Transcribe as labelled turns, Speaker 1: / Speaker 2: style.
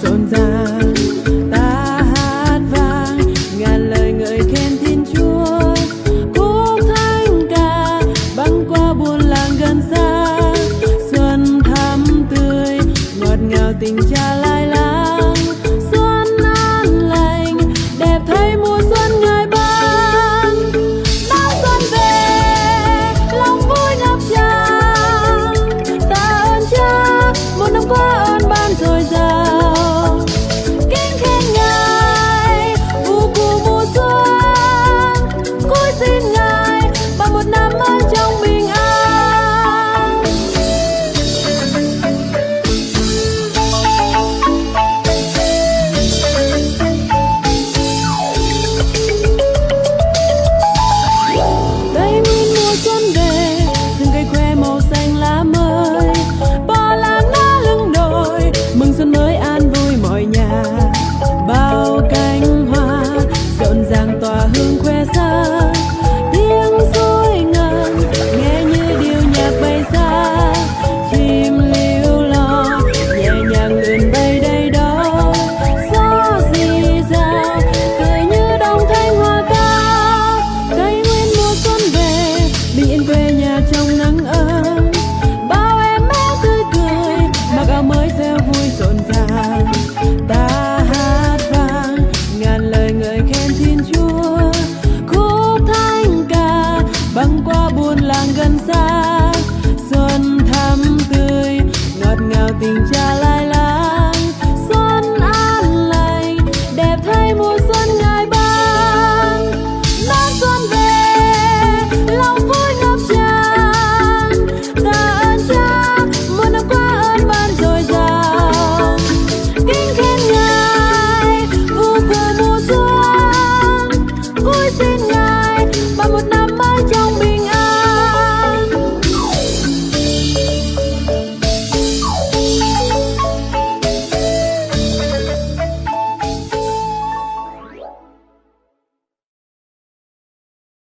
Speaker 1: rộn ràng. Ta hát vang ngàn lời ngợi khen Thiên Chúa, khúc thánh ca băng qua buôn làng gần xa. Xuân thắm tươi ngọt ngào tình cha lai láng, xuân an lành đẹp thay mùa xuân Ngài ban. Nắng xuân về lòng vui ngập tràn, ta ơn Cha một năm qua ơn ban dồi dào. Kính khen Ngài vụ cụ mùa xuân, cúi xin Ngài bằng một năm mới trong bình an. Đây nguyên mùa xuân về, rừng cây khoe màu xanh lá mới, bò làng đã lưng đồi mừng xuân mới an vui mọi nhà. Bao cánh hoa rộn ràng tỏa hương khoe xa, tiếng suối ngân nghe như điệu nhạc bay xa. Chim líu lo nhẹ nhàng lượn bay đây đó, gió rì rào cười như đồng thanh hoa ca. Cây nguyên mùa xuân về, bình yên quê nhà trong nắng ấm, bao em bé tươi cười mặc áo mới reo vui rộn ràng. Ta hát vang ngàn lời ngợi khen Thiên Chúa, khúc thánh ca băng qua buôn làng gần xa. Xuân thắm tươi ngọt ngào tình cha